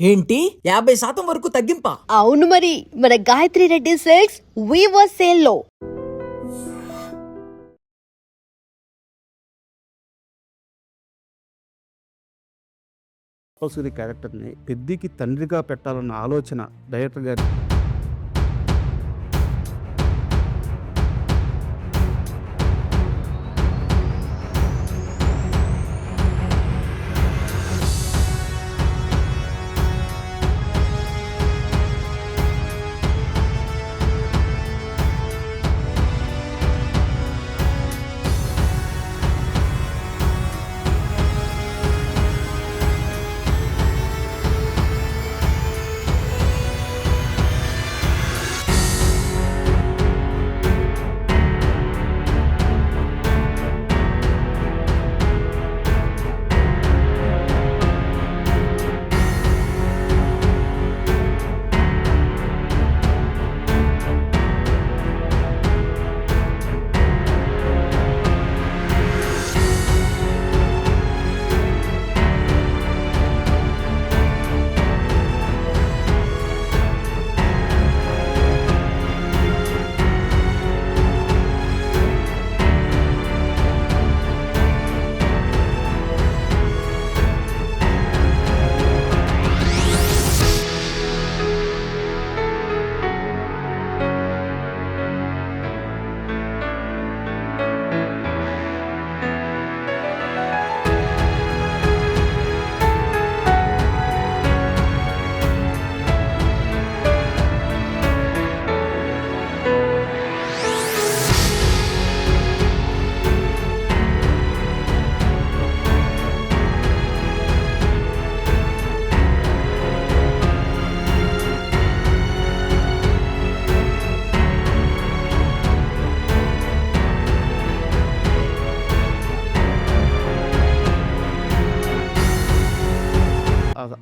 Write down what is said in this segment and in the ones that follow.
ఏంటి 50% వరకు తగ్గింపా? అవును మరి, మన Gayatri Reddy silks weaver sale లో కంపల్సరీ క్యారెక్టర్ని పెద్దికి తండ్రిగా పెట్టాలన్న ఆలోచన డైరెక్టర్ గారి.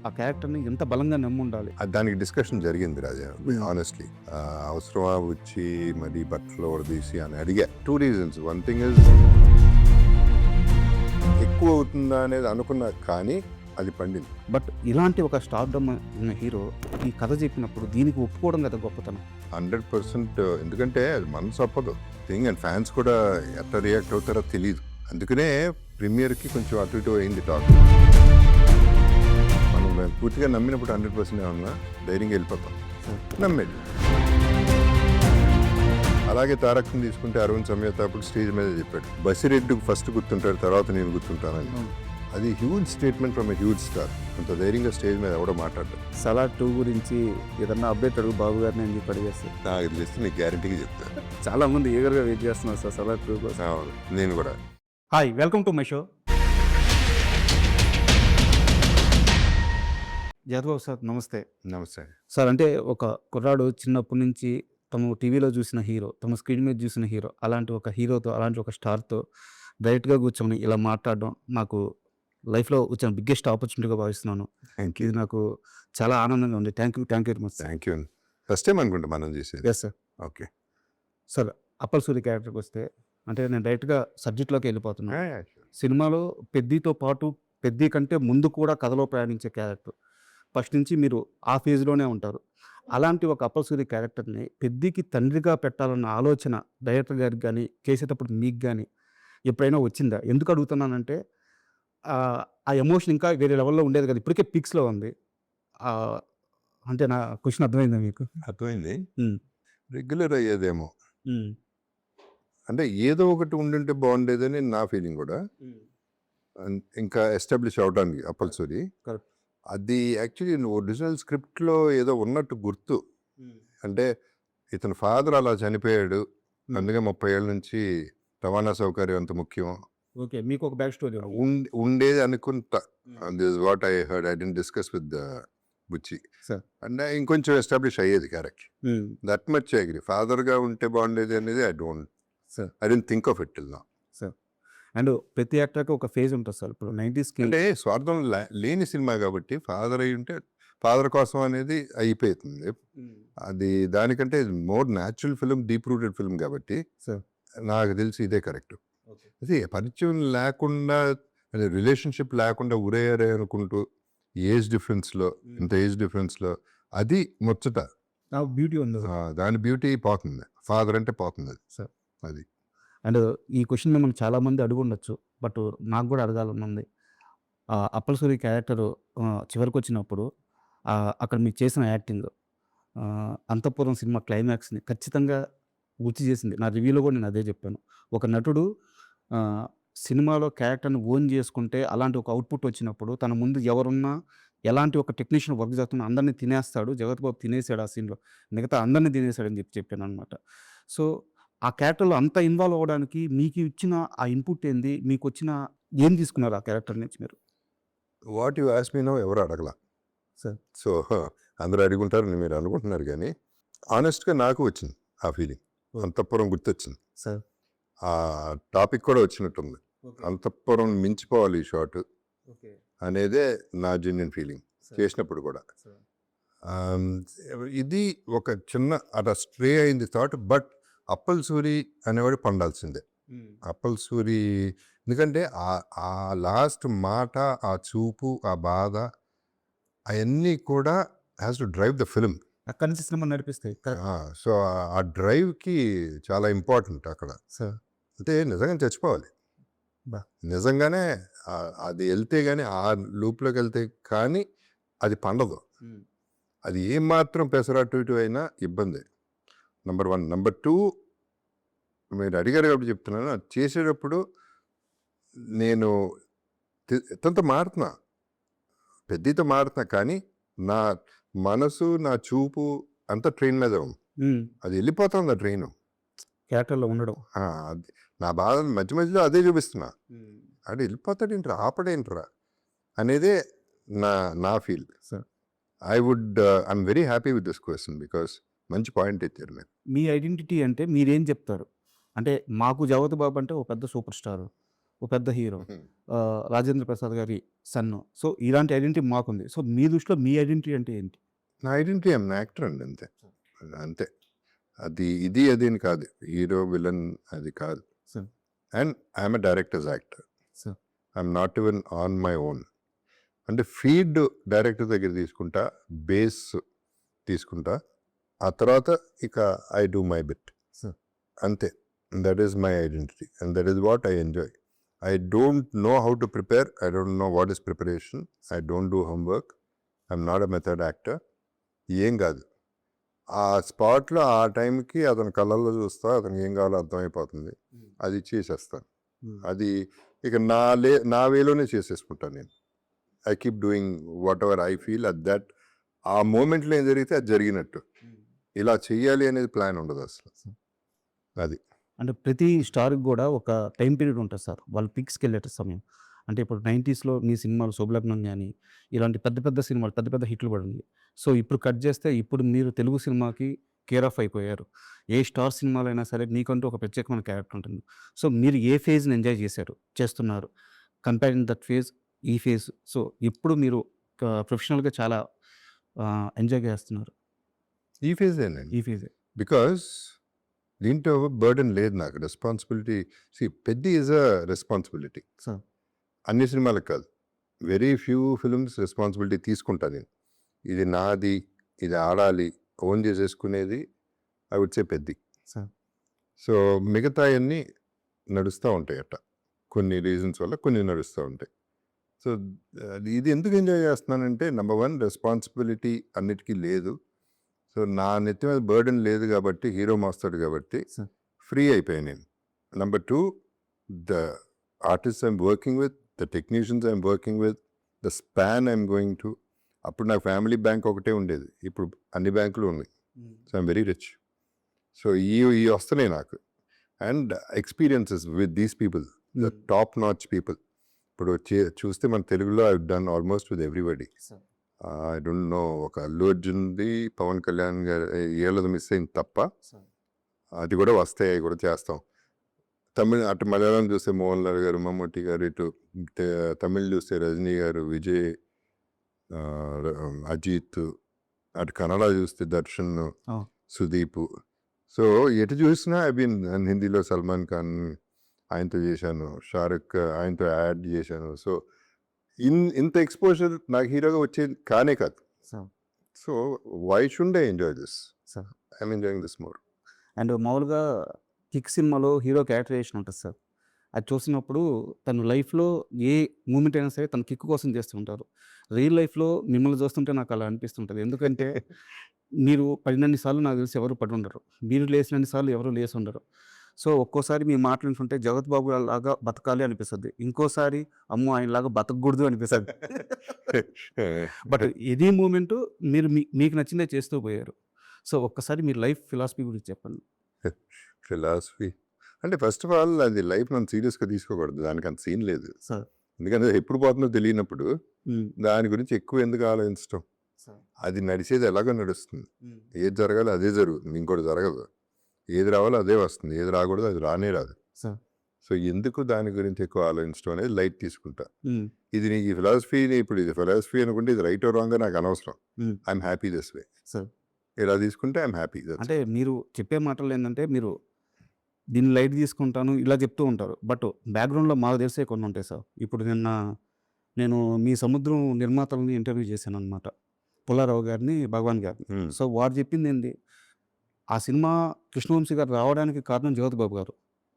ఆ క్యారెక్టర్ని ఎంత బలంగా నమ్ముండాలి. దానికి డిస్కషన్ జరిగింది రాజా, ఆనెస్ట్లీ. అవసరమా వచ్చి మరి బట్టలు తీసి అని అడిగా. 2 reasons. 1 thing is ఎక్కువ అవుతుందా అనేది అనుకున్నా, కానీ అది పండింది. బట్ ఇలాంటి ఒక స్టార్డమ్ ఉన్న హీరో ఈ కథ చెప్పినప్పుడు దీనికి ఒప్పుకోవడం కదా గొప్పతనం. 100%. ఎందుకంటే అది మనసు ఒప్పదు థింగ్, అండ్ ఫ్యాన్స్ కూడా ఎట్లా రియాక్ట్ అవుతారో తెలియదు. అందుకనే ప్రీమియర్కి కొంచెం అటు ఇటు అయింది టాక్. మనం పూర్తిగా నమ్మినప్పుడు 100% ఏమన్నా ధైర్యంగా వెళ్ళిపోతాం. నమ్మేది. అలాగే తారక్ని తీసుకుంటే అరవింద్ సమేత అప్పుడు స్టేజ్ మీద చెప్పాడు, బసిరెడ్డి ఫస్ట్ గుర్తుంటాడు, తర్వాత నేను గుర్తుంటానని. అది huge statement from a huge star. అంత ధైర్యంగా స్టేజ్ మీద ఎవడో మాట్లాడతాడు. సలార్ 2 గురించి ఏదన్నా అప్డేట్ అడుగు బాబు గారిని అని చెప్పి అడిగేస్తారు. నాకు తెలిస్తే నీకు గ్యారంటీగా చెప్తాను. చాలా మంది ఈగర్గా వెయిట్ చేస్తున్నారు సార్ సలార్ 2 కోసం. నేను కూడా. Hi, welcome to my show. Jadhav sir నమస్తే. నమస్తే. సార్, అంటే ఒక కుర్రాడు చిన్నప్పటి నుంచి తను టీవీలో చూసిన హీరో, తమ స్క్రీన్ మీద చూసిన హీరో, అలాంటి ఒక హీరోతో, అలాంటి ఒక స్టార్తో డైరెక్ట్గా కూర్చొని ఇలా మాట్లాడడం నాకు లైఫ్లో వచ్చిన బిగ్గెస్ట్ ఆపర్చునిటీగా భావిస్తున్నాను. ఇది నాకు చాలా ఆనందంగా ఉంది. Thank you very much. Thank you. First time అనుకుంటా మనం చేసేది. Yes sir. Okay sir, Appal Suri క్యారెక్టర్కి వస్తే, అంటే నేను డైరెక్ట్గా సబ్జెక్ట్లోకి వెళ్ళిపోతున్నాను. సినిమాలో పెద్దితో పాటు పెద్ది కంటే ముందు కూడా కథలో ప్రయాణించే క్యారెక్టర్. ఫస్ట్ నుంచి మీరు ఆ ఫేజ్లోనే ఉంటారు. అలాంటి ఒక అప్పల్ సూరి క్యారెక్టర్ని పెద్దికి తండ్రిగా పెట్టాలన్న ఆలోచన డైరెక్టర్ గారికి కానీ, చేసేటప్పుడు మీకు కానీ ఎప్పుడైనా వచ్చిందా? ఎందుకు అడుగుతున్నానంటే ఆ ఎమోషన్ ఇంకా వేరే లెవెల్లో ఉండేది కదా, ఇప్పటికే పీక్స్లో ఉంది. అంటే నా క్వశ్చన్ అర్థమైందా మీకు? అర్థమైంది. రెగ్యులర్ అయ్యేదేమో, అంటే ఏదో ఒకటి ఉండుంటే బాగుండేదని నా ఫీలింగ్ కూడా. ఇంకా ఎస్టాబ్లిష్ అవడానికి అప్పల్ సూరి కరెక్ట్. అది యాక్చువల్లీ ఒరిజినల్ స్క్రిప్ట్లో ఏదో ఉన్నట్టు గుర్తు. అంటే ఇతని ఫాదర్ అలా చనిపోయాడు, అందుకే 30 ఏళ్ళ నుంచి రవాణా సౌకర్యం అంత ముఖ్యం ఓకే, మీకు ఒక బ్యాక్ స్టోరీ ఉండేది అనుకుంటా. This what I heard. I didn't discuss with Buchi. అంటే ఇంకొంచెం ఎస్టాబ్లిష్ అయ్యేది character. That much I agree. ఫాదర్గా ఉంటే బాగుండేది అనేది I don't think of it till now. And ప్రతి యాక్టర్కి ఒక ఫేజ్ ఉంటుంది సార్. ఇప్పుడు 90s అంటే స్వార్థం లేని సినిమా కాబట్టి ఫాదర్ అయి ఉంటే ఫాదర్ కోసం అనేది అయిపోతుంది. అది దానికంటే more natural film, deep rooted film కాబట్టి నాకు తెలిసి ఇదే కరెక్ట్. అది పరిచయం లేకుండా, రిలేషన్షిప్ లేకుండా ఉరేయరే అనుకుంటూ ఏజ్ డిఫరెన్స్లో ఇంత ఏజ్ డిఫరెన్స్లో అది ముచ్చట. బ్యూటీ ఉంది దాని బ్యూటీ పోతుంది, ఫాదర్ అంటే పోతుంది అది. సార్. అది అండ్ ఈ క్వశ్చన్ మిమ్మల్ని చాలామంది అడుగు ఉండొచ్చు, బట్ నాకు కూడా అడగాలని ఉంది. అప్పల్ సూరి క్యారెక్టర్ చివరికి వచ్చినప్పుడు అక్కడ మీరు చేసిన యాక్టింగ్ అంతఃపురం సినిమా క్లైమాక్స్ని ఖచ్చితంగా గుర్తు చేసింది. నా రివ్యూలో కూడా నేను అదే చెప్పాను. ఒక నటుడు సినిమాలో క్యారెక్టర్ని ఓన్ చేసుకుంటే అలాంటి ఒక అవుట్పుట్ వచ్చినప్పుడు తన ముందు ఎవరున్నా ఎలాంటి ఒక టెక్నీషియన్ వర్క్ చేస్తున్నా అందరినీ తినేస్తాడు. జగత్ బాబు తినేసాడు ఆ సీన్లో, మిగతా అందరినీ తినేసాడని చెప్పాను అనమాట. సో ఆ క్యారెక్టర్లో అంత ఇన్వాల్వ్ అవ్వడానికి మీకు ఇచ్చిన ఆ ఇన్పుట్ ఏంది, మీకు వచ్చిన ఏం తీసుకున్నారు ఆ క్యారెక్టర్ నుంచి మీరు? What you ask me now ఎవరు అడగల సార్. సో అందరూ అడుగుంటారని మీరు అనుకుంటున్నారు, కానీ ఆనెస్ట్గా నాకు వచ్చింది ఆ ఫీలింగ్. అంతఃపురం గుర్తొచ్చింది. సార్. ఆ టాపిక్ కూడా వచ్చినట్టుంది. అంతఃపురం మించిపోవాలి ఈ షాట్ అనేదే నా జెన్యున్ ఫీలింగ్ చేసినప్పుడు కూడా. ఇది ఒక చిన్న అట్లా స్ట్రే అయింది థాట్, బట్ అప్పల్ సూరి అనేవాడు పండాల్సిందే. అప్పల్ సూరి ఎందుకంటే ఆ లాస్ట్ మాట, ఆ చూపు, ఆ బాధ అవన్నీ కూడా has to drive the film. అక్కడి నుంచి సినిమా నడిపిస్తాయి. సో ఆ డ్రైవ్కి చాలా ఇంపార్టెంట్ అక్కడ. సార్. అంటే నిజంగా చచ్చిపోవాలి, బా. నిజంగానే అది వెళ్తే కానీ, ఆ లూప్లోకి వెళ్తే కానీ అది పండదు. అది ఏమాత్రం పెసరట్టు ఇటు అయినా ఇబ్బంది. నెంబర్ 1. నెంబర్ 2, మీరు అడిగారు కాబట్టి చెప్తున్నాను, అది చేసేటప్పుడు నేను ఎంతో మారుతున్నా, పెద్దతో మారుతున్నా, కానీ నా మనసు, నా చూపు అంతా ట్రైన్ మీద ఉంది. అది వెళ్ళిపోతుంది ఆ ట్రైన్ క్యారెక్టర్లో ఉండడం. అది నా బాధ మధ్య మధ్యలో అదే చూపిస్తున్నా. అంటే వెళ్ళిపోతాడేంట్రా, ఆపడేంట్రా అనేదే నా feel. Sir. I'm very happy with this question because మంచి పాయింట్ ఇచ్చారు మీరు. మీ ఐడెంటిటీ అంటే మీరేం చెప్తారు? అంటే మాకు జగత్ బాబు అంటే ఒక పెద్ద సూపర్ స్టార్, ఒక పెద్ద హీరో, రాజేంద్ర ప్రసాద్ గారి సన్ను. సో ఇలాంటి ఐడెంటిటీ మాకుంది. సో మీ దృష్టిలో మీ ఐడెంటిటీ అంటే ఏంటి? నా ఐడెంటిటీ ఐఎమ్ యాక్టర్ అండి, అంతే. అంతే, అది అది అని కాదు, హీరో విలన్ అది కాదు. Sir. And I'm a director's actor. Sir. I'm not even on my own. అంటే ఫీడ్ డైరెక్టర్ దగ్గర తీసుకుంటా, బేస్ తీసుకుంటా, ఆ తర్వాత ఇక I do my bit. Sir. అంతే. That is my identity and that is what I enjoy. I don't know how to prepare. I don't know what is preparation. I don't do homework. I'm not a method actor. ఏం కాదు, ఆ స్పాట్లో ఆ టైంకి అతని కళ్ళల్లో చూస్తా, అతనికి ఏం కావాలో అర్థమైపోతుంది, అది చేసేస్తాను. అది ఇక నా వేలోనే చేసేసుకుంటాను నేను. I keep doing what ever I feel at that. ఆ మూమెంట్లో ఏం జరిగితే అది జరిగినట్టు. ఇలా చెయ్యాలి అనేది ప్లాన్ ఉండదు అసలు. అది అంటే ప్రతి స్టార్కి కూడా ఒక టైం పీరియడ్ ఉంటుంది సార్, వాళ్ళు పిక్స్కి వెళ్ళే సమయం. అంటే ఇప్పుడు 90sలో మీ సినిమాలు శుభలగ్నం కానీ ఇలాంటి పెద్ద పెద్ద సినిమాలు, పెద్ద పెద్ద హిట్లు పడింది. సో ఇప్పుడు కట్ చేస్తే ఇప్పుడు మీరు తెలుగు సినిమాకి కేర్ ఆఫ్ అయిపోయారు. ఏ స్టార్ సినిమాలు అయినా సరే మీకంటూ ఒక ప్రత్యేకమైన క్యారెక్టర్ ఉంటుంది. సో మీరు ఏ ఫేజ్ని ఎంజాయ్ చేస్తున్నారు కంపేరింగ్ దట్ ఫేజ్, ఈ ఫేజ్. సో ఇప్పుడు మీరు ప్రొఫెషనల్గా చాలా ఎంజాయ్ చేస్తున్నారు ఈ ఫేజ్ ఏనండి. ఈ ఫేజే. బికాస్ దీంట్లో బర్డెన్ లేదు నాకు, రెస్పాన్సిబిలిటీ. పెద్ద ఈజ్ అ రెస్పాన్సిబిలిటీ. సార్. అన్ని సినిమాలకు కాదు, వెరీ ఫ్యూ ఫిల్మ్స్ రెస్పాన్సిబిలిటీ తీసుకుంటా నేను. ఇది నాది, ఇది ఆడాలి, ఓన్ చేసేసుకునేది ఐ వుడ్ సే పెద్ద. సార్. సో మిగతా అన్నీ నడుస్తూ ఉంటాయి అట్ట, కొన్ని రీజన్స్ వల్ల కొన్ని నడుస్తూ ఉంటాయి. సో ఇది ఎందుకు ఎంజాయ్ చేస్తున్నానంటే, నెంబర్ 1 రెస్పాన్సిబిలిటీ అన్నిటికీ లేదు. సో నా నెత్తి మీద బర్డెన్ లేదు కాబట్టి, హీరో మోస్తాడు కాబట్టి ఫ్రీ అయిపోయాను నేను. Number 2, the artist I'm working with, the technicians I'm working with, the span I'm going to. అప్పుడు నాకు ఫ్యామిలీ బ్యాంక్ ఒకటే ఉండేది, ఇప్పుడు అన్ని బ్యాంకులు ఉన్నాయి. So I'm very rich. So ఈ వస్తున్నాయి నాకు. And experiences with these people, the top notch people. ఇప్పుడు చూస్తే మన తెలుగులో I done almost with everybody. I don't know, ఒక అల్లు అర్జున్ది, పవన్ కళ్యాణ్ గారి ఏళ్ళది మిస్ అయింది తప్ప, అది కూడా వస్తాయి, అవి కూడా చేస్తాం. అటు మలయాళం చూస్తే మోహన్ లాల్ గారు, మమ్మూటి గారు, ఇటు తమిళ్ చూస్తే రజనీ గారు, విజయ్, అజిత్, అటు కన్నడ చూస్తే దర్శన్, సుదీప్. సో ఎటు చూసినా ఐ బీన్. హిందీలో సల్మాన్ ఖాన్ ఆయనతో చేశాను, షారుఖ్ ఆయనతో యాడ్ చేశాను. సో ఇంత ఎక్స్పోజర్ నాకు హీరోగా వచ్చేది కానే కాదు. Sir so why should I enjoy this? Sir I'm enjoying this more. And మామూలుగా కిక్ సినిమాలో హీరో క్యారెక్టరైజేషన్ ఉంటుంది సార్. అది చూసినప్పుడు తన లైఫ్లో ఏ మూమెంట్ అయినా సరే తన కిక్ కోసం చేస్తుంటారు. రియల్ లైఫ్లో మిమ్మల్ని చూస్తుంటే నాకు అలా అనిపిస్తుంటుంది. ఎందుకంటే మీరు పడినన్ని సార్లు నాకు తెలిసి ఎవరు పడి ఉండరు. మీరు లేచినన్ని సార్లు ఎవరు లేచి ఉండరు. సో ఒక్కోసారి మీ మాటలు వింటుంటే జగత్ బాబు లాగా బతకాలి అనిపిస్తుంది. ఇంకోసారి అమ్మో ఆయనలాగా బతకూడదు అనిపిస్తుంది. బట్ ఇది మూమెంట్ మీరు మీకు నచ్చిందే చేస్తూ పోయారు. సో ఒక్కసారి మీ లైఫ్ ఫిలాసఫీ గురించి చెప్పండి. ఫిలాసఫీ అంటే ఫస్ట్ ఆఫ్ ఆల్ అది లైఫ్ నన్ను సీరియస్గా తీసుకోకూడదు. దానికి అంత సీన్ లేదు. సార్ ఎందుకంటే ఎప్పుడు పోతుందో తెలియనప్పుడు దాని గురించి ఎక్కువ ఎందుకు ఆలోచించడం? అది నడిచేది ఎలాగో నడుస్తుంది. ఏది జరగాలో అదే జరుగుతుంది, ఇంకోటి జరగదు. ఏది రావాలో అదే వస్తుంది, ఏది రాకూడదు అది రానే రాదు. సార్ సో ఎందుకు దాని గురించి ఎక్కువ ఆలోచించడం అనేది లైట్ తీసుకుంటా. ఇది నీకు ఈ ఫిలాసఫీని ఇప్పుడు ఇది ఫిలాసఫీ అనుకుంటే ఇది రైట్ రాంగ్ నాకు అనవసరం. I'm happy this way. Sir ఇలా తీసుకుంటే ఐఎమ్ హ్యాపీ. అంటే మీరు చెప్పే మాటలు ఏంటంటే మీరు దీన్ని లైట్ తీసుకుంటాను ఇలా చెప్తూ ఉంటారు. బట్ బ్యాక్గ్రౌండ్లో మాకు తెలిసే కొన్ని ఉంటాయి సార్. ఇప్పుడు నేను మీ సముద్రం నిర్మాతలని ఇంటర్వ్యూ చేశాను అనమాట, పుల్లారావు గారిని, భగవాన్ గారిని. సో వారు చెప్పింది ఏంటి, ఆ సినిమా కృష్ణవంశీ గారు రావడానికి కారణం జ్యోతి బాబు గారు.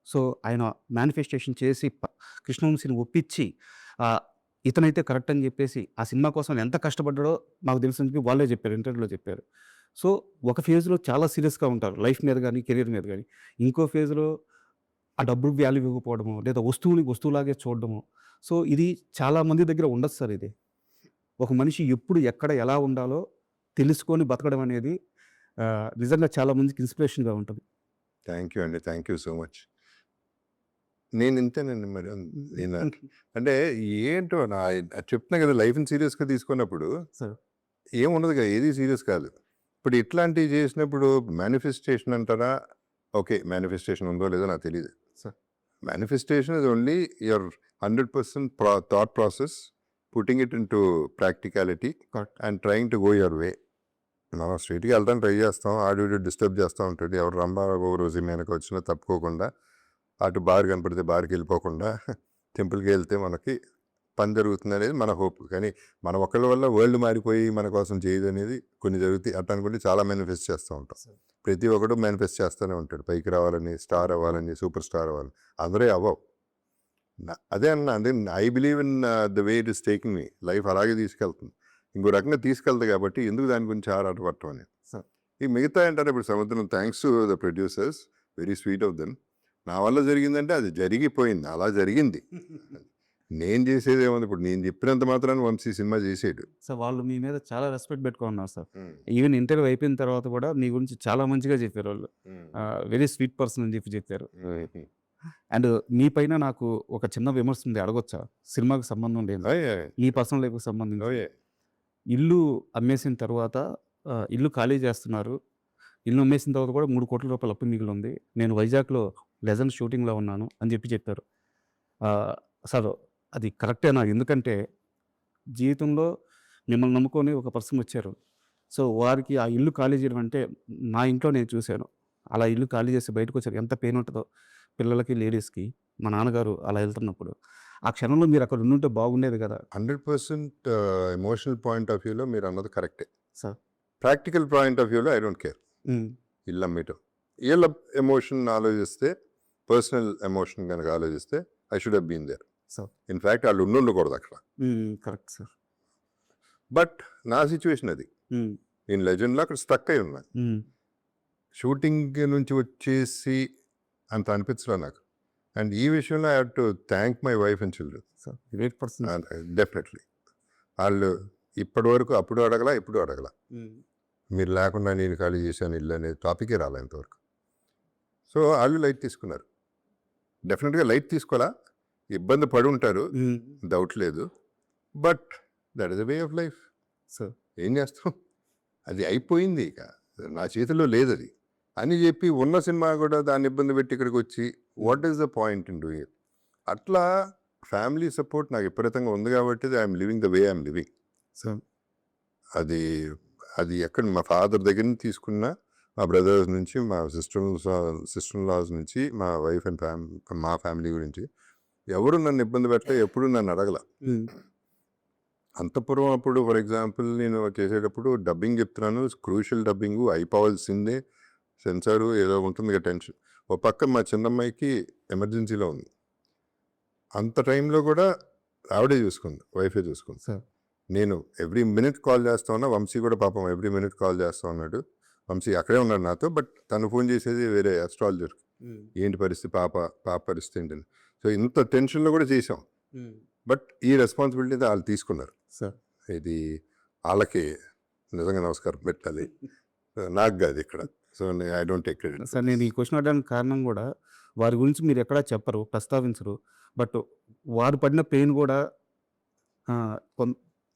సో ఆయన మేనిఫెస్టేషన్ చేసి కృష్ణవంశీని ఒప్పించి ఇతనైతే కరెక్ట్ అని చెప్పేసి ఆ సినిమా కోసం ఎంత కష్టపడ్డాడో నాకు తెలిసిన చెప్పి వాళ్ళే చెప్పారు, ఇంటర్వ్యూలో చెప్పారు. సో ఒక ఫేజ్లో చాలా సీరియస్గా ఉంటారు లైఫ్ మీద కానీ కెరీర్ మీద కానీ. ఇంకో ఫేజ్లో ఆ డబ్బులు వాల్యూ ఇవ్వకపోవడము లేదా వస్తువుని వస్తువులాగే చూడడము. సో ఇది చాలామంది దగ్గర ఉండదు సార్. ఇది ఒక మనిషి ఎప్పుడు ఎక్కడ ఎలా ఉండాలో తెలుసుకొని బతకడం అనేది నిజంగా చాలామందికి ఇన్స్పిరేషన్గా ఉంటుంది. థ్యాంక్ యూ అండి, థ్యాంక్ యూ సో మచ్. నేను ఇంతేనండి మరి. నేను అంటే ఏంటో చెప్తున్నా కదా, లైఫ్ని సీరియస్గా తీసుకున్నప్పుడు సార్ ఏముండదు కదా, ఏది సీరియస్ కాదు. ఇప్పుడు ఇట్లాంటివి చేసినప్పుడు మేనిఫెస్టేషన్ అంటారా? ఓకే, మేనిఫెస్టేషన్ ఉందో లేదో నాకు తెలియదు. Sir manifestation is only your 100% thought process, putting it in to practicality and trying to go your way. మనం స్ట్రైట్గా వెళ్తాను ట్రై చేస్తాం, ఆడు డిస్టర్బ్ చేస్తూ ఉంటాడు. ఎవరు రంబాబు రోజు వెనక వచ్చినా తప్పుకోకుండా, అటు బార్ కనపడితే బార్కి వెళ్ళిపోకుండా టెంపుల్కి వెళ్తే మనకి పని జరుగుతుంది అనేది మన హోప్. కానీ మన ఒక్కళ్ళ వల్ల వరల్డ్ మారిపోయి మన కోసం చేయదు అనేది కొన్ని జరుగుతాయి. అట్లా అనుకుంటే చాలా మేనిఫెస్ట్ చేస్తూ ఉంటాం. ప్రతి ఒక్కడు మేనిఫెస్ట్ చేస్తూనే ఉంటాడు, పైకి రావాలని, స్టార్ అవ్వాలని, సూపర్ స్టార్ అవ్వాలని. అందరే అవ్వవు. అదే అన్న, అదే I believe in the way it is taking me. Life అలాగే తీసుకెళ్తుంది, ఇంకో రకంగా తీసుకెళ్తుంది. కాబట్టి ఎందుకు దాని గురించి ఆరాటపడటం అని. ఈ మిగతా ఏంటంటే ఇప్పుడు సముద్రం, thanks to the producers, very sweet of them. నా వల్ల జరిగిందంటే అది జరిగిపోయింది, అలా జరిగింది. నేను చేసేది ఏముంది, ఇప్పుడు నేను చెప్పినంత మాత్రాన్ని వంశీ సినిమా చేసేడు. సార్ వాళ్ళు మీ మీద చాలా రెస్పెక్ట్ పెట్టుకున్నారు సార్. ఈవెన్ ఇంటర్వ్యూ అయిపోయిన తర్వాత కూడా మీ గురించి చాలా మంచిగా చెప్పారు వాళ్ళు. వెరీ స్వీట్ పర్సన్ అని చెప్పారు. అండ్ మీ పైన నాకు ఒక చిన్న విమర్శ ఉంది, అడగొచ్చా? సినిమాకి సంబంధం లేదు, మీ పర్సనల్ లైఫ్కి సంబంధించి. ఇల్లు అమ్మేసిన తర్వాత ఇల్లు ఖాళీ చేస్తున్నారు. ఇల్లు అమ్మేసిన తర్వాత కూడా 3 కోట్ల రూపాయలు అప్పు మిగిలి ఉంది. నేను వైజాగ్లో లెజెండ్ షూటింగ్లో ఉన్నాను అని చెప్పారు. సార్ అది కరెక్టేనా? ఎందుకంటే జీవితంలో మిమ్మల్ని నమ్ముకొని ఒక పర్సన్ వచ్చారు. సో వారికి ఆ ఇల్లు ఖాళీ చేయడం అంటే, నా ఇంట్లో నేను చూశాను, అలా ఇల్లు ఖాళీ చేసి బయటకు వచ్చారు, ఎంత పెయిన్ ఉంటుందో పిల్లలకి, లేడీస్కి. మా నాన్నగారు అలా వెళ్తున్నప్పుడు ఆ క్షణంలో మీరు అక్కడ ఉండుంటే బాగుండేది కదా. 100% ఎమోషనల్ పాయింట్ ఆఫ్ వ్యూలో మీరు అన్నది కరెక్టే సార్. ప్రాక్టికల్ పాయింట్ ఆఫ్ వ్యూలో ఐ డోంట్ కేర్. ఇల్లు అమ్మేయటం, వీళ్ళ ఎమోషన్ ఆలోచిస్తే, పర్సనల్ ఎమోషన్ కనుక ఆలోచిస్తే I should have been there. Sir in fact వాళ్ళు ఉండకూడదు అక్కడ. Correct sir. బట్ నా సిచ్యువేషన్ అది, నేను లెజెండ్లో అక్కడ స్టక్ అయి ఉన్నాను. షూటింగ్ నుంచి వచ్చేసి అంత అనిపించలే నాకు. అండ్ ఈ విషయంలో I have to thank my wife and children. Sir great person. Definitely వాళ్ళు ఇప్పటి వరకు అప్పుడు అడగలా, ఇప్పుడు అడగలా. మీరు లేకుండా నేను ఖాళీ చేశాను ఇల్లు అనేది టాపికే రాలే ఇంతవరకు. సో వాళ్ళు లైట్ తీసుకున్నారు, డెఫినెట్గా లైట్ తీసుకోవాలా, ఇబ్బంది పడి ఉంటారు, డౌట్ లేదు. But that is the way of life. So ఏం చేస్తాం, అది అయిపోయింది, ఇక నా చేతిలో లేదు అది అని చెప్పి ఉన్న సినిమా కూడా దాన్ని ఇబ్బంది పెట్టి ఇక్కడికి వచ్చి what is the point in doing it? అట్లా ఫ్యామిలీ సపోర్ట్ నాకు విపరీతంగా ఉంది కాబట్టి I'm living the way I'm living. So అది ఎక్కడ మా ఫాదర్ దగ్గర నుంచి తీసుకున్నా, మా బ్రదర్స్ నుంచి, మా సిస్టర్ లాస్ నుంచి, మా వైఫ్ అండ్ మా ఫ్యామిలీ గురించి ఎవరు నన్ను ఇబ్బంది పెట్టలే, ఎప్పుడు నన్ను అడగల. అంతపురం అప్పుడు ఫర్ ఎగ్జాంపుల్ నేను చేసేటప్పుడు డబ్బింగ్ చెప్తున్నాను, క్రూషియల్ డబ్బింగ్ అయిపోవాల్సిందే, సెన్సారు ఏదో ఉంటుంది కదా టెన్షన్. ఓ పక్క మా చిన్నమ్మాయికి ఎమర్జెన్సీలో ఉంది, అంత టైంలో కూడా ఆవిడే చూసుకుంది, వైఫే చూసుకుంది. సార్ నేను ఎవ్రీ మినిట్ కాల్ చేస్తా ఉన్నా, వంశీ కూడా పాపం ఎవ్రీ మినిట్ కాల్ చేస్తూ ఉన్నాడు. వంశీ అక్కడే ఉన్నాడు నాతో, బట్ తను ఫోన్ చేసేది వేరే అస్ట్రాలజర్, ఏంటి పరిస్థితి, పాప పరిస్థితి ఏంటని. సో ఇంత టెన్షన్లో కూడా చేసాం, బట్ ఈ రెస్పాన్సిబిలిటీ వాళ్ళు తీసుకున్నారు. సార్ ఇది వాళ్ళకి నిజంగా నమస్కారం పెట్టాలి, నాకు కాదు ఇక్కడ. So I don't take credit. Sir నేను ఈ క్వశ్చన్ అడగడానికి కారణం కూడా వారి గురించి మీరు ఎక్కడా చెప్పరు, ప్రస్తావించరు, బట్ వారు పడిన పెయిన్ కూడా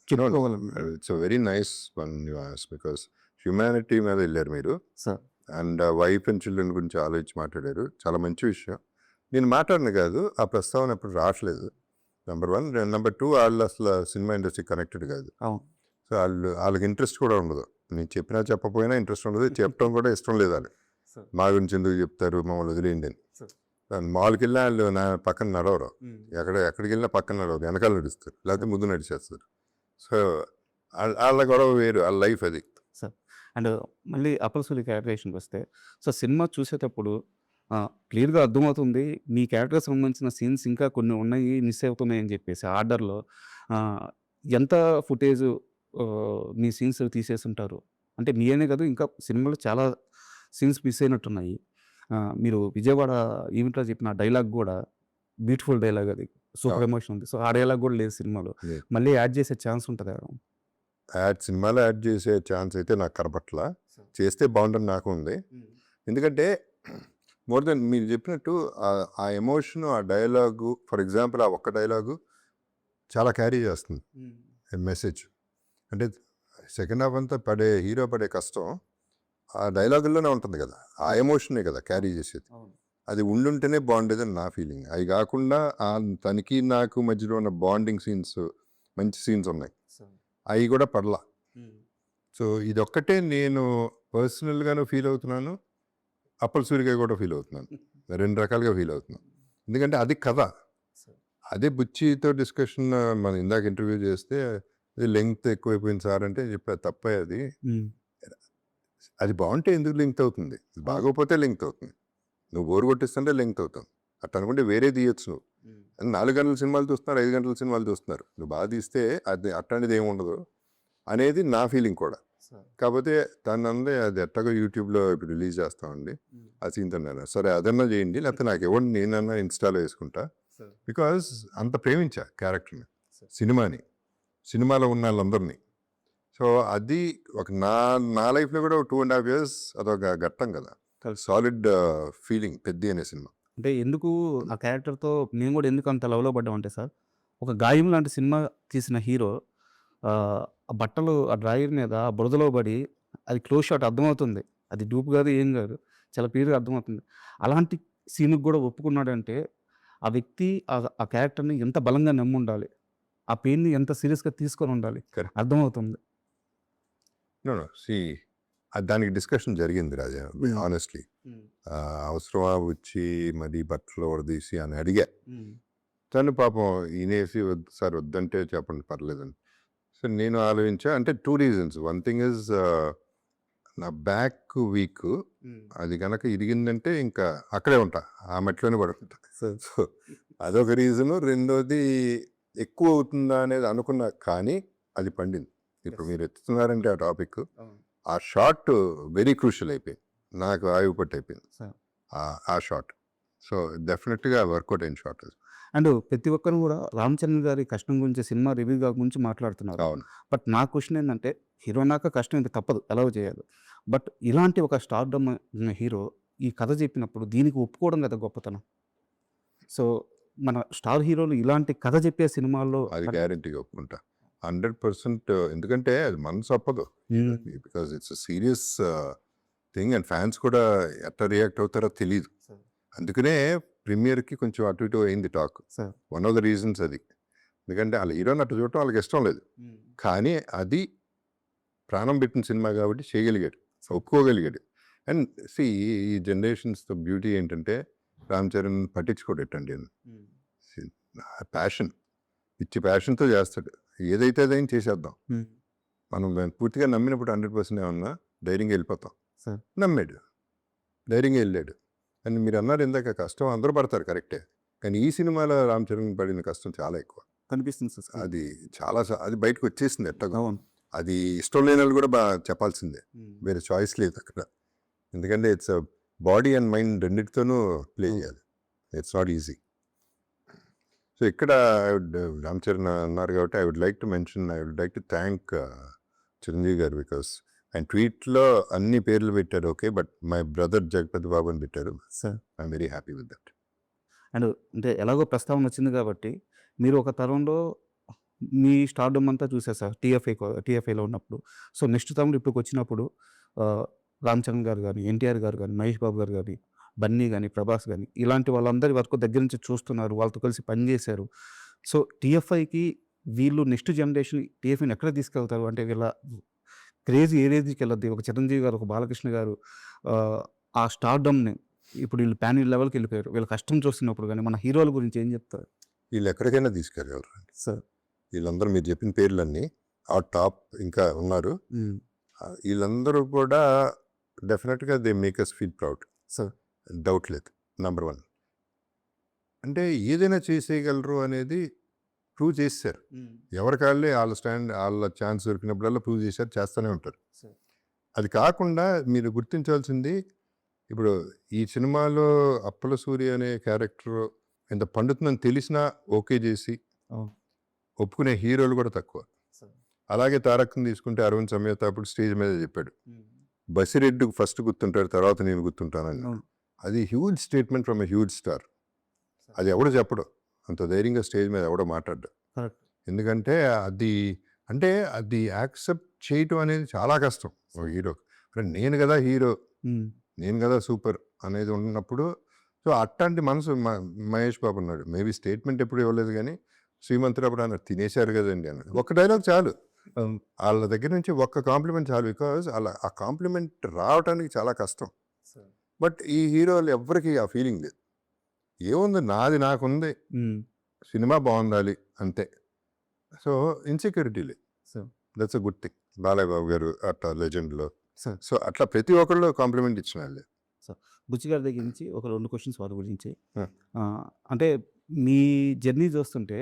చెప్పుకోగలను. It's very nice one you ask, because humanity మీద వెళ్ళారు మీరు, sir and wife and children గురించి ఆలోచించి మాట్లాడారు. చాలా మంచి విషయం. నేను మాట్లాడిన కాదు, ఆ ప్రస్తావన ఎప్పుడు రావట్లేదు, నెంబర్ 1. నెంబర్ 2, వాళ్ళు అసలు సినిమా ఇండస్ట్రీ కనెక్టెడ్ కాదు. అవును. సో వాళ్ళకి ఇంట్రెస్ట్ కూడా ఉండదు. నేను చెప్పినా చెప్పకపోయినా ఇంట్రెస్ట్ ఉండదు, చెప్పడం కూడా ఇష్టం లేదు వాళ్ళు. సార్ మా గురించి ఎందుకు చెప్తారు, మమ్మల్ని వదిలేయండి అని. సార్ మాల్కి వెళ్ళినా వాళ్ళు నా పక్కన నడవరు, ఎక్కడికి వెళ్ళినా పక్కన నడవరు, వెనకాల నడుస్తారు, లేకపోతే ముందు నడిచేస్తారు. సో వాళ్ళ గొడవ వేరు, వాళ్ళ లైఫ్ అది. సార్ అండ్ మళ్ళీ అప్పల్ సూరి క్యారెక్టరేషన్కి వస్తే, సో సినిమా చూసేటప్పుడు క్లియర్గా అర్థమవుతుంది మీ క్యారెక్టర్కి సంబంధించిన సీన్స్ ఇంకా కొన్ని ఉన్నాయి, మిస్ అవుతున్నాయి అని చెప్పేసి ఆర్డర్లో ఎంత ఫుటేజ్ మీ సీన్స్ తీసేసి ఉంటారు అంటే మీ అనే కాదు, ఇంకా సినిమాలో చాలా సీన్స్ మిస్ అయినట్టున్నాయి. మీరు విజయవాడ ఈవెంట్లో చెప్పిన డైలాగ్ కూడా బ్యూటిఫుల్ డైలాగ్, అది సూపర్ ఎమోషన్ ఉంది. సో ఆ డైలాగ్ కూడా లేదు సినిమాలో, లేదు. మళ్ళీ యాడ్ చేసే ఛాన్స్ ఉంటుంది. సినిమాలో యాడ్ చేసే ఛాన్స్ అయితే నాకు కనపట్ల, చేస్తే బాగుంటుంది నాకు ఉంది. ఎందుకంటే మోర్ దెన్ మీరు చెప్పినట్టు ఆ ఎమోషన్, ఆ డైలాగు, ఫర్ ఎగ్జాంపుల్ ఆ ఒక్క డైలాగు చాలా క్యారీ చేస్తుంది మెసేజ్. అంటే సెకండ్ హాఫ్ అంతా హీరో పడే కష్టం ఆ డైలాగుల్లోనే ఉంటుంది కదా, ఆ ఎమోషనే కదా క్యారీ చేసేది. అది ఉండుంటేనే బాగుండేదని నా ఫీలింగ్. అవి కాకుండా తనకి నాకు మధ్యలో ఉన్న బాండింగ్ సీన్స్, మంచి సీన్స్ ఉన్నాయి, అవి కూడా పడలా. సో ఇదొక్కటే నేను పర్సనల్గాను ఫీల్ అవుతున్నాను, అప్పల్ సూరిగా కూడా ఫీల్ అవుతున్నాను, 2 రకాలుగా ఫీల్ అవుతున్నాను. ఎందుకంటే అది కథ, అదే బుచ్చితో డిస్కషన్ మనం ఇందాక ఇంటర్వ్యూ చేస్తే అది లెంగ్త్ ఎక్కువైపోయింది సార్ అంటే చెప్పా, తప్పే అది. అది బాగుంటే ఎందుకు లింక్ అవుతుంది, బాగోపోతే లింక్ అవుతుంది. నువ్వు బోరు కొట్టిస్తుంటే లింక్ అవుతావు, అట్లా అనుకుంటే వేరే తీయొచ్చు. నువ్వు 4 గంటల సినిమాలు చూస్తున్నారు, 5 గంటల సినిమాలు చూస్తున్నారు, నువ్వు బాగా తీస్తే అది అట్లాంటిది ఏమి ఉండదు అనేది నా ఫీలింగ్ కూడా. కాకపోతే దాన్ని అందే అది ఎట్టగా యూట్యూబ్లో ఇప్పుడు రిలీజ్ చేస్తామండి, ఆ సీన్ తిన్నాను, సరే అదన్నా చేయండి, లేకపోతే నాకు ఇవ్వండి, నేనన్నా ఇన్స్టాలో వేసుకుంటా. బికాజ్ అంత ప్రేమించా క్యారెక్టర్ని, సినిమాలో ఉన్న వాళ్ళందరినీ. సో అది ఒక నా లైఫ్లో కూడా 2.5 years అదొక ఘట్టం కదా, సాలిడ్ ఫీలింగ్ పెద్ద అనే సినిమా. అంటే ఎందుకు ఆ క్యారెక్టర్తో నేను కూడా ఎందుకు అంత లవ్లో పడ్డామంటే సార్, ఒక గాయం లాంటి సినిమా తీసిన హీరో ఆ బట్టలు ఆ డ్రాయర్ మీద ఆ బురదలో పడి, అది క్లోజ్ షాట్ అర్థమవుతుంది, అది డూప్ కాదు ఏం కాదు, చాలా క్లియర్గా అర్థమవుతుంది. అలాంటి సీన్కి కూడా ఒప్పుకున్నాడంటే ఆ వ్యక్తి ఆ క్యారెక్టర్ని ఎంత బలంగా నమ్మి ఉండాలి, ఆ పెయిన్ని ఎంత సీరియస్గా తీసుకొని ఉండాలి, Correct. అర్థమవుతుంది. దానికి డిస్కషన్ జరిగింది రాజా, ఆనెస్ట్లీ. అవసరమా వచ్చి మరి బట్టలు వడదీసి అని అడిగా. తను పాపం ఈనేసి సార్ వద్దంటే చెప్పండి పర్లేదని. సో నేను ఆలోచించా, అంటే 2 reasons. 1 thing is నా బ్యాక్ వీక్, అది కనుక ఇరిగిందంటే ఇంకా అక్కడే ఉంటా, ఆ మెట్లోనే పడుకుంటా. సో అదొక రీజను. రెండోది ఎక్కువ అవుతుందా అనేది అనుకున్నా, కానీ అది పండింది. ఇప్పుడు మీరు ఎత్తుతున్నారంటే ఆ టాపిక్, ఆ షాట్ వెరీ క్రూషియల్ అయిపోయింది, నాకు ఆయుపట్టు అయిపోయింది ఆ షాట్. సో డెఫినెట్గా వర్కౌట్ అయిన షాట్. అండ్ ప్రతి ఒక్కరు కూడా రామ్ చరణ్ గారి కష్టం గురించి, సినిమా రివ్యూ గురించి మాట్లాడుతున్నారు. అవును. బట్ నా క్వశ్చన్ ఏంటంటే, హీరోనాక కష్టం ఇంక తప్పదు, ఎలా చేయాలి. బట్ ఇలాంటి ఒక స్టార్డమ్ ఉన్న హీరో ఈ కథ చెప్పినప్పుడు దీనికి ఒప్పుకోవడం కదా గొప్పతనం. సో మన స్టార్ హీరోలు ఇలాంటి కథ చెప్పే సినిమాల్లో అది గ్యారంటీగా ఒప్పుకుంటా 100%. ఎందుకంటే అది మనసు ఒప్పదు, because it's serious thing, and fans కూడా ఎట్లా రియాక్ట్ అవుతారో తెలియదు. అందుకనే ప్రీమియర్కి కొంచెం అటు ఇటు అయింది talk. Sir 1 of the reasons అది. ఎందుకంటే వాళ్ళ హీరోని అట్లా చూడటం వాళ్ళకి ఇష్టం లేదు, కానీ అది ప్రాణం పెట్టిన సినిమా కాబట్టి చేయగలిగాడు, ఒప్పుకోగలిగాడు. అండ్ ఈ జనరేషన్స్తో బ్యూటీ ఏంటంటే రామ్ చరణ్ పట్టించుకోడేటండి, ప్యాషన్, పిచ్చి ప్యాషన్తో చేస్తాడు. ఏదైతే అదైనా చేసేద్దాం. Hmm. మనం పూర్తిగా నమ్మినప్పుడు 100% ఏమన్నా ధైర్యంగా వెళ్ళిపోతాం. Sir. నమ్మాడు, ధైర్యంగా వెళ్ళాడు. అని మీరు అన్నారు ఇందాక, కష్టం అందరూ పడతారు కరెక్టే, కానీ ఈ సినిమాలో రామ్ చరణ్ పడిన కష్టం చాలా ఎక్కువ. కనిపిస్తుంది సార్. అది చాలా అది బయటకు వచ్చేసింది ఎట్టగా. అవును. అది ఇష్టం లేని వాళ్ళు కూడా బాగా చెప్పాల్సిందే, వేరే చాయిస్ లేదు అక్కడ. ఎందుకంటే ఇట్స్ బాడీ అండ్ మైండ్ రెండింటితోనూ ప్లే చేయాలి. It's not easy. సో ఇక్కడ రామ్ చరణ్ అన్నారు కాబట్టి I would like to thank Chiranjeevi garu, because ఆయన ట్వీట్లో అన్ని పేర్లు పెట్టారు, okay, but my brother Jagapathi Babu అని పెట్టారు. Sir. I'm very happy with that. And అంటే ఎలాగో ప్రస్తావన వచ్చింది కాబట్టి మీరు ఒక తరంలో మీ స్టార్డమ్ అంతా చూసారు సార్ టీఎఫ్ఐలో ఉన్నప్పుడు. సో నెక్స్ట్ తరంలో ఇప్పుడు వచ్చినప్పుడు రామ్ చరణ్ గారు కానీ, ఎన్టీఆర్ గారు కానీ, మహేష్ బాబు గారు కానీ, బన్నీ కానీ, ప్రభాస్ కానీ, ఇలాంటి వాళ్ళందరి వరకు దగ్గర నుంచి చూస్తున్నారు, వాళ్ళతో కలిసి పనిచేశారు. సో టీఎఫ్ఐకి వీళ్ళు నెక్స్ట్ జనరేషన్ టీఎఫ్ఐని ఎక్కడ తీసుకెళ్తారు అంటే వీళ్ళ క్రేజీ ఏ రేంజ్కి వెళ్ళద్ది. ఒక చిరంజీవి గారు, ఒక బాలకృష్ణ గారు ఆ స్టార్డమ్ని ఇప్పుడు వీళ్ళు ప్యాన్ లెవెల్కి వెళ్ళిపోయారు. వీళ్ళ కష్టం చూస్తున్నప్పుడు కానీ మన హీరోల గురించి ఏం చెప్తారు? వీళ్ళు ఎక్కడికైనా తీసుకెళ్ళగలరు సార్. వీళ్ళందరూ మీరు చెప్పిన పేర్లన్నీ ఆ టాప్ ఇంకా ఉన్నారు. వీళ్ళందరూ కూడా డెఫినెట్గా they make us feel proud. Sir. Doubt లేదు. నెంబర్ 1 అంటే ఏదైనా చేసేయగలరు అనేది ప్రూవ్ చేశారు. ఎవరికాళ్ళే వాళ్ళ ఛాన్స్ దొరికినప్పుడల్లా ప్రూవ్ చేశారు, చేస్తూనే ఉంటారు. సార్. అది కాకుండా మీరు గుర్తించాల్సింది, ఇప్పుడు ఈ సినిమాలో అప్పల సూర్య అనే క్యారెక్టర్ ఎంత పండుతుందని తెలిసినా ఓకే చేసి ఒప్పుకునే హీరోలు కూడా తక్కువ. అలాగే తారక్ని తీసుకుంటే అరవింద్ సమేత అప్పుడు స్టేజ్ మీద చెప్పాడు, బసిరెడ్డి ఫస్ట్ గుర్తుంటాడు, తర్వాత నేను గుర్తుంటానని. అది huge statement from a huge star. అది ఎవడో చెప్పడు, అంత ధైర్యంగా స్టేజ్ మీద ఎవడో మాట్లాడ్డా. ఎందుకంటే అది యాక్సెప్ట్ చేయటం అనేది చాలా కష్టం ఒక హీరో. నేను కదా హీరో, నేను కదా సూపర్ అనేది ఉన్నప్పుడు. సో అట్లాంటి మనసు మహేష్ బాబు ఉన్నాడు. మేబీ స్టేట్మెంట్ ఎప్పుడు ఇవ్వలేదు, కానీ శ్రీమంతుడు అప్పుడు అన్నారు తినేశారు కదండి అన్నాడు. ఒక్క డైలాగ్ చాలు, వాళ్ళ దగ్గర నుంచి ఒక్క కాంప్లిమెంట్ చాలు. బికాజ్ అలా ఆ కాంప్లిమెంట్ రావడానికి చాలా కష్టం. బట్ ఈ హీరోలు ఎవ్వరికి ఆ ఫీలింగ్ లేదు. ఏముంది, నాది నాకుంది, సినిమా బాగుండాలి అంతే. సో ఇన్సెక్యూరిటీ లేదు. That's a good thing. Balayya Babu garu అట్లా లెజెండ్లో. సో అట్లా ప్రతి ఒక్కళ్ళు కాంప్లిమెంట్ ఇచ్చిన వాళ్ళే. బుచ్చి గారి దగ్గర నుంచి ఒక 2 క్వశ్చన్స్ వారి గురించి. అంటే మీ జర్నీ చూస్తుంటే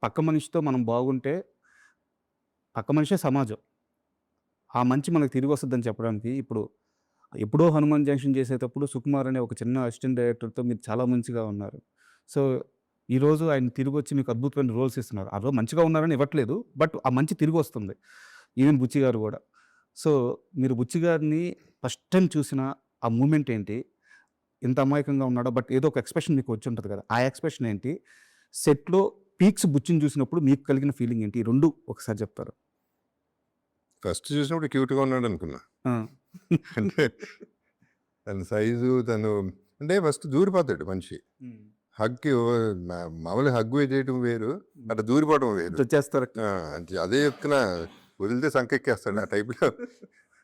పక్క మనిషితో మనం బాగుంటే పక్క మనిషే సమాజం, ఆ మంచి మనకు తిరిగి వస్తుందని చెప్పడానికి ఎప్పుడో హనుమాన్ జంక్షన్ చేసేటప్పుడు సుకుమార్ అనే ఒక చిన్న అసిస్టెంట్ డైరెక్టర్తో మీరు చాలా మంచిగా ఉన్నారు. సో ఈరోజు ఆయన తిరిగి వచ్చి మీకు అద్భుతమైన రోల్స్ ఇస్తున్నారు. ఆ రోజు మంచిగా ఉన్నారని ఇవ్వట్లేదు, బట్ ఆ మంచి తిరిగి వస్తుంది. ఈవెన్ బుచ్చి గారు కూడా. సో మీరు బుచ్చి గారిని ఫస్ట్ టైం చూసిన ఆ మూమెంట్ ఏంటి? ఎంత అమాయకంగా ఉన్నాడో, బట్ ఏదో ఒక ఎక్స్ప్రెషన్ మీకు వచ్చి ఉంటుంది కదా, ఆ ఎక్స్ప్రెషన్ ఏంటి? సెట్లో పీక్స్ బుచ్చిని చూసినప్పుడు మీకు కలిగిన ఫీలింగ్ ఏంటి? ఈ 2 ఒకసారి చెప్తారు. ఫస్ట్ చూసినప్పుడు క్యూట్గా ఉన్నాడు అనుకున్నా. అంటే తన సైజు, అంటే ఫస్ట్ దూరిపోతాడు మనిషి. హగ్కి మామూలు హగ్గు చేయటం వేరు, అట్లా దూరిపోవడం వేరు. చేస్తారు. అదే చెప్తున్నా, వదిలితే సంకెక్కేస్తాడు ఆ టైప్లో.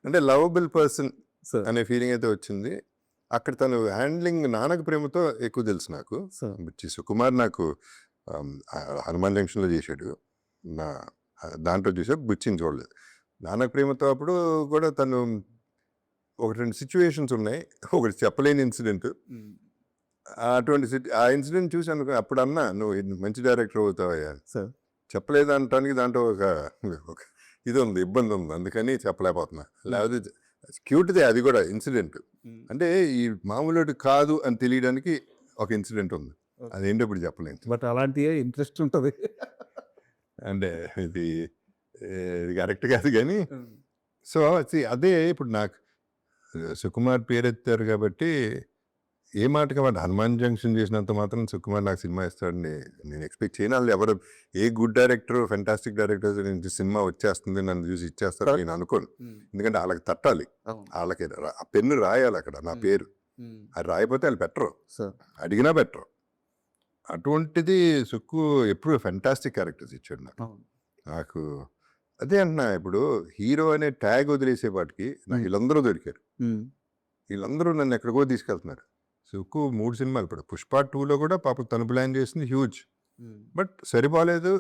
అంటే లవబుల్ పర్సన్ అనే ఫీలింగ్ అయితే వచ్చింది. అక్కడ తను హ్యాండ్లింగ్ నాన్నకు ప్రేమతో ఎక్కువ తెలుసు నాకు. బుచ్చి సుకుమార్ నాకు హనుమాన్ జంక్షన్లో చేశాడు, దాంట్లో చూసా, బుచ్చిని చూడలేదు. నాన్నకు ప్రేమతో అప్పుడు కూడా తను 1-2 సిచ్యువేషన్స్ ఉన్నాయి, ఒకటి చెప్పలేని ఇన్సిడెంట్. ఆ ఇన్సిడెంట్ చూసి అప్పుడు అన్నా, నువ్వు మంచి డైరెక్టర్ అవుతావయ్యా. చెప్పలేదు అనటానికి దాంట్లో ఒక ఇది ఉంది, ఇబ్బంది ఉంది, అందుకని చెప్పలేకపోతున్నా. లేకపోతే క్యూట్దే అది కూడా ఇన్సిడెంట్. అంటే ఈ మామూలు కాదు అని తెలియడానికి ఒక ఇన్సిడెంట్ ఉంది, అదేంటో ఇప్పుడు చెప్పలేదు. బట్ అలాంటి ఇంట్రెస్ట్ ఉంటుంది. అంటే ఇది కరెక్ట్ కాదు కానీ. సో అదే ఇప్పుడు నాకు సుకుమార్ పేరెత్తారు కాబట్టి ఏ మాటగా వాడు హనుమాన్ జంక్షన్ చేసినంత మాత్రం సుకుమార్ నాకు సినిమా ఇస్తాడని నేను ఎక్స్పెక్ట్ చేయను. వాళ్ళు ఎవరు a good director, fantastic director నుంచి సినిమా వచ్చేస్తుంది నన్ను చూసి ఇచ్చేస్తారు నేను అనుకోను. ఎందుకంటే వాళ్ళకి తట్టాలి, వాళ్ళకి ఆ పెన్ను రాయాలి అక్కడ నా పేరు. అది రాయిపోతే వాళ్ళు పెట్టరు, అడిగినా పెట్టరు. అటువంటిది సుక్కు ఎప్పుడు ఫెంటాస్టిక్ క్యారెక్టర్స్ ఇచ్చాడు నాకు. అదే అంటున్నా, ఇప్పుడు హీరో అనే ట్యాగ్ వదిలేసేపాటికి నాకు వీళ్ళందరూ దొరికారు. వీళ్ళందరూ నన్ను ఎక్కడికో తీసుకెళ్తున్నారు. సుక్కు 3 సినిమాలు, ఇప్పుడు పుష్ప 2లో కూడా పాప తను ప్లాన్ చేసింది హ్యూజ్, బట్ సరిపోలేదు.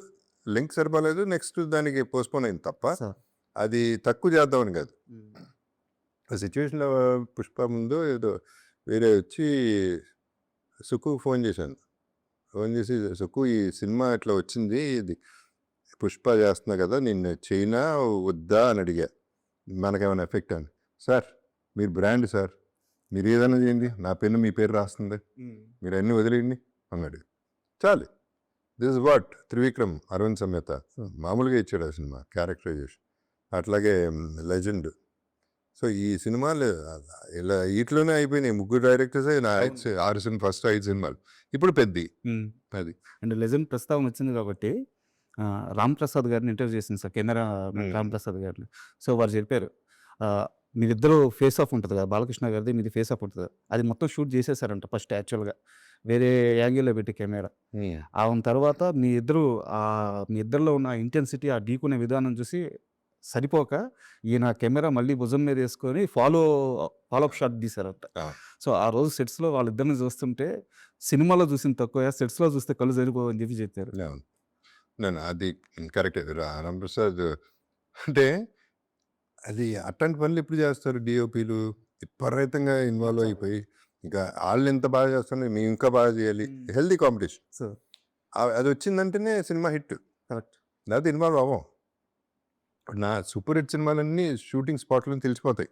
లింక్ సరిపోలేదు, నెక్స్ట్ దానికి పోస్ట్పోన్ అయింది తప్ప సార్ అది తక్కువ చేద్దామని కాదు. ఆ సిచ్యువేషన్లో పుష్ప ముందు ఏదో వేరే వచ్చి సుకు ఫోన్ చేశాను. ఫోన్ చేసి, సుకు ఈ సినిమా ఇట్లా వచ్చింది, ఇది పుష్ప చేస్తున్నా కదా, నిన్ను చైనా వద్దా అని అడిగా, మనకేమైనా ఎఫెక్ట్ అని. సార్ మీరు బ్రాండ్ సార్, మీరు ఏదైనా చేయండి, నా పెన్ను మీ పేరు రాస్తుంది, మీరు అన్నీ వదిలేయండి అన్నాడు. చాలు. This is what Trivikram Aravind Sametha మామూలుగా ఇచ్చాడు ఆ సినిమా క్యారెక్టరైజేషన్. అట్లాగే లెజెండ్. సో ఈ సినిమాలు ఇలా వీటిలోనే అయిపోయినాయి. 3 డైరెక్టర్స్ 6 సినిమా, ఫస్ట్ 5 సినిమాలు, ఇప్పుడు పెద్ద అది. అండ్ లెజెండ్ ప్రస్తావన వచ్చింది కాబట్టి రామ్ ప్రసాద్ గారిని ఇంటర్వ్యూ చేసింది సార్, కెమెరా రామ్ ప్రసాద్ గారిని. సో వారు చెప్పారు, మీరిద్దరు ఫేస్ ఆఫ్ ఉంటుంది కదా, బాలకృష్ణ గారిది మీది ఫేస్ ఆఫ్ ఉంటుంది, అది మొత్తం షూట్ చేసేసారంట ఫస్ట్ యాక్చువల్గా వేరే యాంగిల్లో పెట్టి కెమెరా. ఆ తర్వాత మీ ఇద్దరిలో ఉన్న ఇంటెన్సిటీ, ఆ ఢీకునే విధానం చూసి సరిపోక ఈయన కెమెరా మళ్ళీ భుజం మీద వేసుకొని ఫాలోఅప్ షాట్ తీశారంట. సో ఆ రోజు సెట్స్లో వాళ్ళిద్దరిని చూస్తుంటే సినిమాలో చూసిన తక్కువ, సెట్స్లో చూస్తే కళ్ళు సరిపోవని చెప్పి చెప్పారు. నేను అది కరెక్టే. రామప్రసాద్ అంటే అది అట్లాంటి పనులు ఎప్పుడు చేస్తారు డిఓపీలు, విపరీతంగా ఇన్వాల్వ్ అయిపోయి, ఇంకా వాళ్ళు ఎంత బాగా చేస్తున్నారు మేము ఇంకా బాగా చేయాలి, హెల్దీ కాంపిటీషన్. సో అది వచ్చిందంటేనే సినిమా హిట్. కరెక్ట్. లేకపోతే ఇన్వాల్వ్ అవ్వం. నా సూపర్ హిట్ సినిమాలన్నీ షూటింగ్ స్పాట్లో తెలిసిపోతాయి,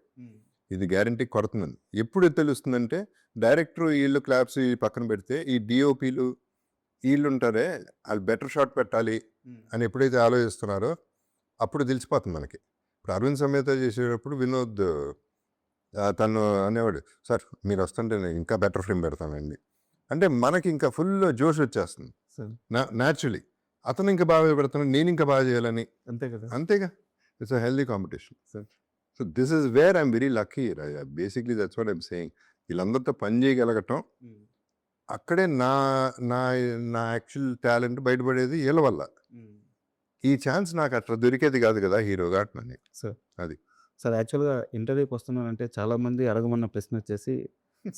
ఇది గ్యారంటీ కొడుతుందని. ఎప్పుడు తెలుస్తుందంటే డైరెక్టర్ వీళ్ళు క్లాప్స్ పక్కన పెడితే ఈ డిఓపీలు వీళ్ళు ఉంటారే, వాళ్ళు బెటర్ షాట్ పెట్టాలి అని ఎప్పుడైతే ఆలోచిస్తున్నారో అప్పుడు తెలిసిపోతుంది మనకి. ఇప్పుడు అరవింద్ సమేత చేసేటప్పుడు వినోద్ తను అనేవాడు, సార్ మీరు వస్తుంటే నేను ఇంకా బెటర్ ఫ్రేమ్ పెడతానండి అంటే మనకి ఇంకా ఫుల్ జోష్ వచ్చేస్తుంది న్యాచురలీ. అతను ఇంకా బాగా పెడతాను, నేను ఇంకా బాగా చేయాలని. అంతే కదా. అంతేగా, it's a healthy competition. So this is where I'm very lucky. Basically that's what I'm saying. వీళ్ళందరితో పని చేయగలగటం, అక్కడే నా నా నా యాక్చువల్ టాలెంట్ బయటపడేది వీళ్ళ వల్ల. ఈ ఛాన్స్ నాకు అట్లా దొరికేది కాదు కదా హీరోగా అట్లని. సార్ అది సార్ యాక్చువల్గా ఇంటర్వ్యూకి వస్తున్నానంటే చాలామంది అడగమన్న ప్రశ్న వచ్చేసి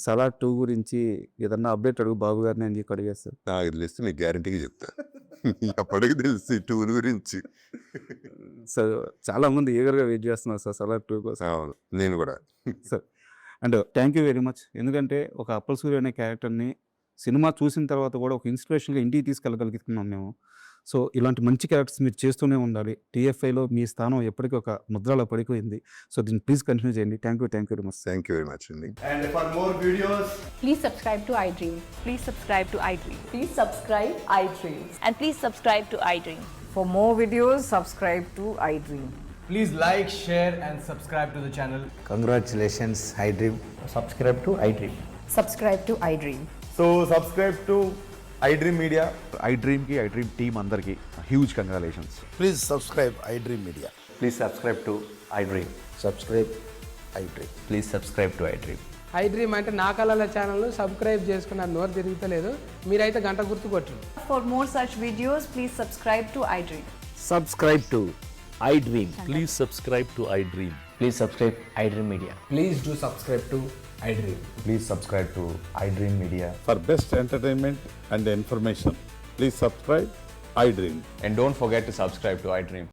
సలార్ 2 గురించి ఏదన్నా అప్డేట్ అడుగు బాబు గారిని అని చెప్పి అడిగేస్తారు. నాకు తెలిస్తే నీకు గ్యారంటీగా చెప్తా, అప్పటికి తెలిసి టూర్ గురించి. సార్ చాలామంది ఈగర్గా వెయిట్ చేస్తున్నారు సార్ సలార్ 2 కోసం. అవును, నేను కూడా. Sir and thank you very much. ఎందుకంటే ఒక అప్పల్ సూర్య అనే క్యారెక్టర్ని సినిమా చూసిన తర్వాత కూడా ఒక ఇన్స్పిరేషన్గా ఇంటికి తీసుకెళ్ళగలుగుతున్నాం మేము. సో ఇలాంటి మంచి క్యారెక్టర్స్ మీరు చేస్తూనే ఉండాలి. టీఎఫ్ఐలో మీ స్థానం ఎప్పటికీ ఒక ముద్రలో పడిపోయింది. సో దీన్ని ప్లీజ్ కంటిన్యూ చేయండి. Thank you very much. Thank you very much అండి. And for more videos, Please subscribe to iDream. Please subscribe to iDream. Please subscribe iDream. And please subscribe to iDream. For more videos, subscribe to iDream. please like, share and subscribe to the channel. Congratulations, iDream. Subscribe to iDream. Subscribe to iDream. So subscribe to iDream Media. iDream team అందరికి huge congratulations. Please subscribe iDream Media. Please subscribe to iDream. Subscribe iDream. Please subscribe to iDream. iDream అంటే నా కళల ఛానల్ను subscribe చేసుకున్న నోరు తిరుగుతలేదు, మీరైతే గంట గుర్తు కొట్టండి. For more such videos, please subscribe to iDream. Subscribe to iDream. Please subscribe to iDream. Please subscribe iDream Media. Please do subscribe to iDream. Please subscribe to iDream Media. For best entertainment and information, please subscribe iDream. And don't forget to subscribe to iDream.